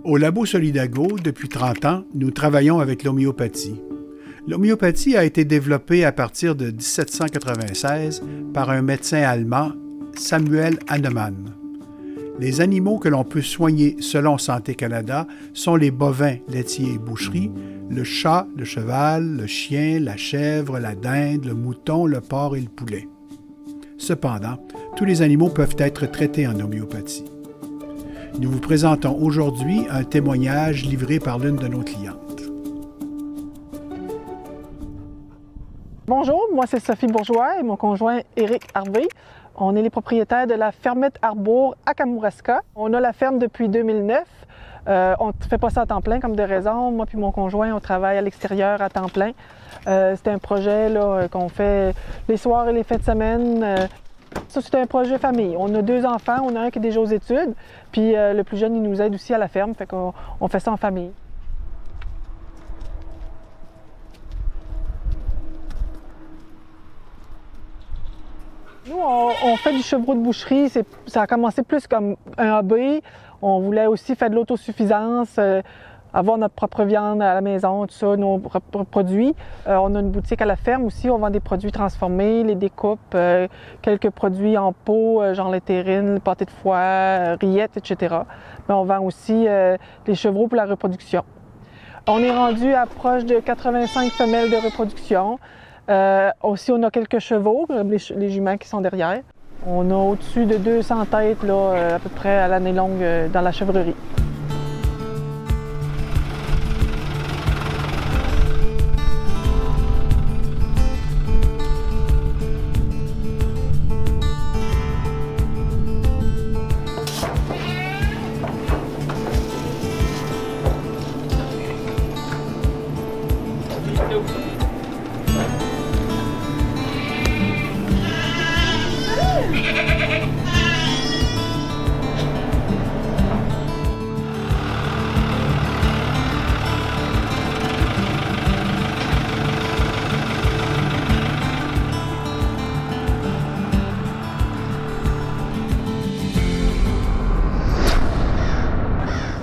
Au Labo Solidago, depuis 30 ans, nous travaillons avec l'homéopathie. L'homéopathie a été développée à partir de 1796 par un médecin allemand, Samuel Hahnemann. Les animaux que l'on peut soigner selon Santé Canada sont les bovins, laitiers et boucheries, le chat, le cheval, le chien, la chèvre, la dinde, le mouton, le porc et le poulet. Cependant, tous les animaux peuvent être traités en homéopathie. Nous vous présentons aujourd'hui un témoignage livré par l'une de nos clientes. Bonjour, moi c'est Sophie Bourgeois et mon conjoint Éric Harvey. On est les propriétaires de la fermette Arbour à Kamouraska. On a la ferme depuis 2009. On ne fait pas ça à temps plein comme de raison. Moi puis mon conjoint, on travaille à l'extérieur à temps plein. C'est un projet qu'on fait les soirs et les fins de semaine. Ça, c'est un projet famille. On a 2 enfants, on a un qui est déjà aux études, puis le plus jeune, il nous aide aussi à la ferme, fait qu'on fait ça en famille. Nous, on fait du chevreau de boucherie. Ça a commencé plus comme un hobby. On voulait aussi faire de l'autosuffisance, avoir notre propre viande à la maison, tout ça, nos propres produits. On a une boutique à la ferme aussi, on vend des produits transformés, les découpes, quelques produits en pot, genre les terrines, le pâté de foie, rillettes, etc. Mais on vend aussi les chevreaux pour la reproduction. On est rendu à proche de 85 femelles de reproduction. Aussi, on a quelques chevaux, les juments qui sont derrière. On a au-dessus de 200 têtes là, à peu près à l'année longue dans la chevrerie.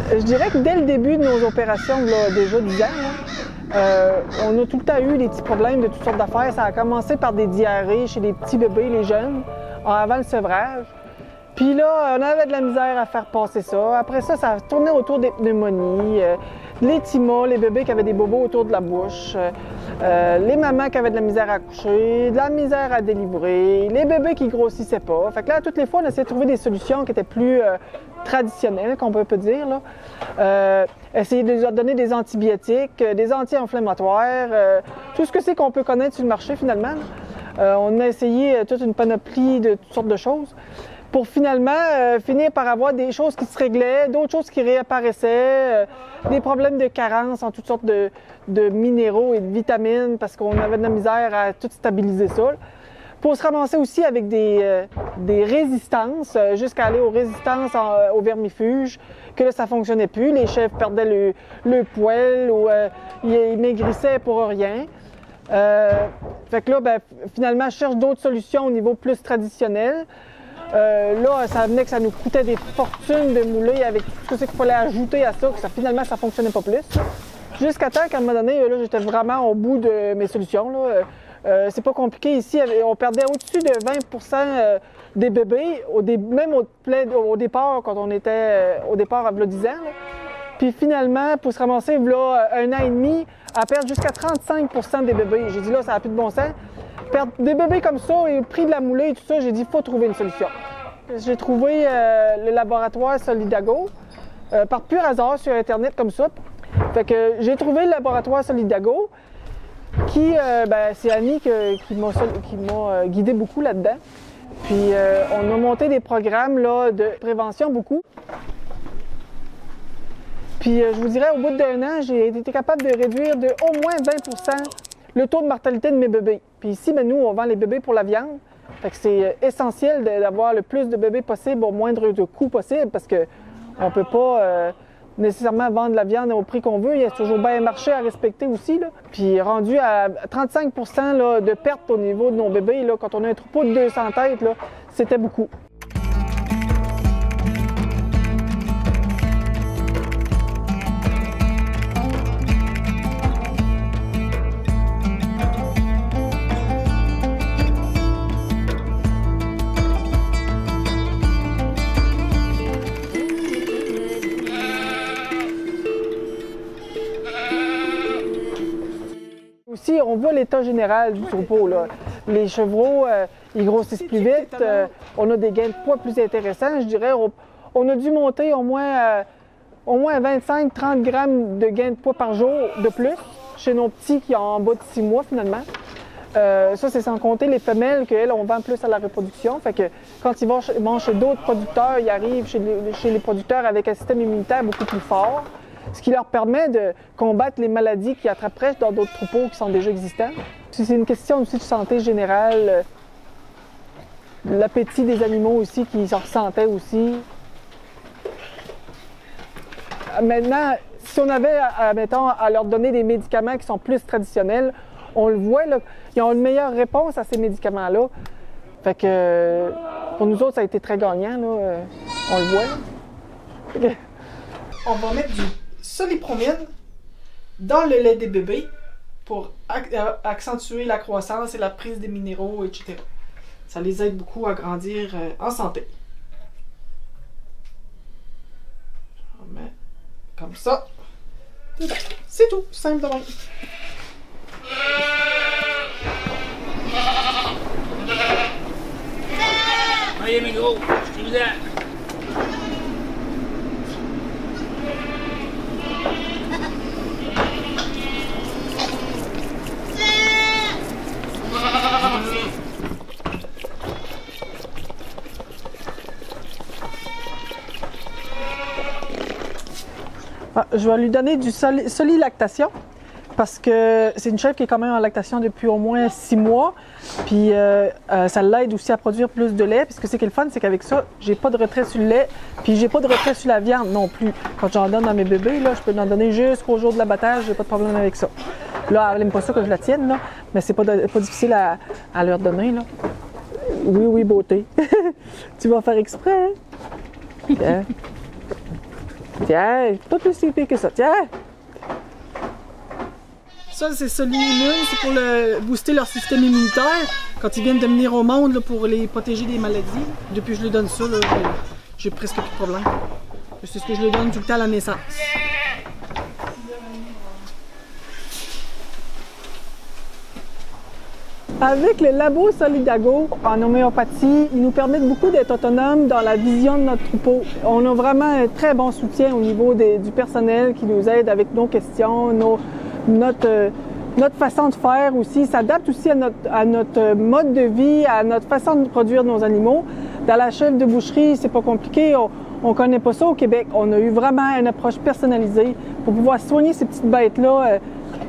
Je dirais que dès le début de nos opérations, là, déjà 10 ans, on a tout le temps eu des petits problèmes de toutes sortes d'affaires. Ça a commencé par des diarrhées chez les petits bébés, les jeunes, avant le sevrage. Puis là, on avait de la misère à faire passer ça. Après ça, ça tournait autour des pneumonies, les timas, les bébés qui avaient des bobos autour de la bouche, les mamans qui avaient de la misère à accoucher, de la misère à délivrer, les bébés qui grossissaient pas. Fait que là, toutes les fois, on essayait de trouver des solutions qui étaient plus traditionnelles, qu'on peut dire, là. Essayer de leur donner des antibiotiques, des anti-inflammatoires, tout ce que c'est qu'on peut connaître sur le marché, finalement. On a essayé toute une panoplie de toutes sortes de choses, pour finalement finir par avoir des choses qui se réglaient, d'autres choses qui réapparaissaient, des problèmes de carence en toutes sortes de minéraux et de vitamines, parce qu'on avait de la misère à tout stabiliser ça. Pour se ramasser aussi avec des résistances, jusqu'à aller aux résistances aux vermifuges, que là, ça ne fonctionnait plus. Les chèvres perdaient le poil ou ils maigrissaient pour rien. Fait que là, ben, finalement, je cherche d'autres solutions au niveau plus traditionnel. Là, ça venait que ça nous coûtait des fortunes de mouler avec tout ce qu'il fallait ajouter à ça, que ça, finalement, ça ne fonctionnait pas plus. Jusqu'à temps qu'à un moment donné, là, j'étais vraiment au bout de mes solutions. C'est pas compliqué ici. On perdait au-dessus de 20 des bébés, même au départ, quand on était au départ à 10 ans. Là. Puis finalement, pour se ramasser, là, 1 an et demi, à perdre jusqu'à 35 des bébés. J'ai dit là, ça n'a plus de bon sens. Perdre des bébés comme ça et le prix de la moulée et tout ça, j'ai dit, il faut trouver une solution. J'ai trouvé le laboratoire Solidago par pur hasard sur Internet comme ça. Fait que j'ai trouvé le laboratoire Solidago qui, c'est Annie qui m'a guidé beaucoup là-dedans. Puis on a monté des programmes là, de prévention beaucoup. Puis je vous dirais, au bout d'1 an, j'ai été capable de réduire de au moins 20 le taux de mortalité de mes bébés. Puis ici, nous, on vend les bébés pour la viande. Fait que c'est essentiel d'avoir le plus de bébés possible au moindre de coût possible parce qu'on ne peut pas nécessairement vendre la viande au prix qu'on veut. Il y a toujours bien un marché à respecter aussi. Là. Puis rendu à 35 là, de perte au niveau de nos bébés, là, quand on a un troupeau de 200 têtes, c'était beaucoup. on voit l'état général du troupeau, là. Les chevreaux, ils grossissent plus vite, on a des gains de poids plus intéressants. Je dirais, on a dû monter au moins 25-30 grammes de gains de poids par jour de plus chez nos petits qui ont en bas de 6 mois finalement. Ça, c'est sans compter les femelles qu'elles, on vend plus à la reproduction. Fait que quand ils vont chez d'autres producteurs, ils arrivent chez les producteurs avec un système immunitaire beaucoup plus fort, ce qui leur permet de combattre les maladies qui attraperaient dans d'autres troupeaux qui sont déjà existants. C'est une question aussi de santé générale, l'appétit des animaux aussi qui s'en ressentaient aussi. Maintenant, si on avait, mettons, à leur donner des médicaments qui sont plus traditionnels, on le voit, là, ils ont une meilleure réponse à ces médicaments-là. Fait que pour nous autres, ça a été très gagnant, là, on le voit. Là. On va mettre du solipromine dans le lait des bébés pour accentuer la croissance et la prise des minéraux, etc. Ça les aide beaucoup à grandir en santé. On met comme ça. C'est tout, simple de même. Hey, amigo, do that. Je vais lui donner du solilactation parce que c'est une chèvre qui est quand même en lactation depuis au moins 6 mois. Puis ça l'aide aussi à produire plus de lait. Puis ce qui est le fun, c'est qu'avec ça, j'ai pas de retrait sur le lait. Puis j'ai pas de retrait sur la viande non plus. Quand j'en donne à mes bébés, là, je peux en donner jusqu'au jour de l'abattage, j'ai pas de problème avec ça. Là, elle aime pas ça que je la tienne, là, mais c'est pas difficile à leur donner. Là. Oui, beauté. Tu vas faire exprès. Hein? Tiens. Tiens, pas plus si pire que ça. Tiens! Ça, c'est Solimmune, c'est pour booster leur système immunitaire quand ils viennent de venir au monde là, pour les protéger des maladies. Depuis que je lui donne ça, j'ai presque plus de problème. C'est ce que je lui donne tout le temps à la naissance. Avec le labo Solidago en homéopathie, il nous permet beaucoup d'être autonomes dans la vision de notre troupeau. On a vraiment un très bon soutien au niveau du personnel qui nous aide avec nos questions, notre façon de faire aussi. Il s'adapte aussi à notre mode de vie, à notre façon de produire nos animaux. Dans la chèvre de boucherie, c'est pas compliqué. On connaît pas ça au Québec. On a eu vraiment une approche personnalisée pour pouvoir soigner ces petites bêtes-là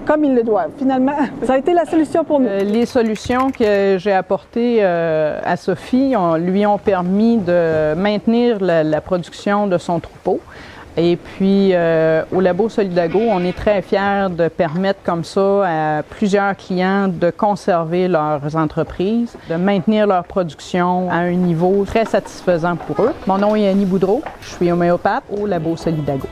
comme ils le doivent. Finalement, ça a été la solution pour nous. Les solutions que j'ai apportées à Sophie lui ont permis de maintenir la production de son troupeau. Et puis, au Labo Solidago, on est très fiers de permettre comme ça à plusieurs clients de conserver leurs entreprises, de maintenir leur production à un niveau très satisfaisant pour eux. Mon nom est Annie Boudreau, je suis homéopathe au Labo Solidago.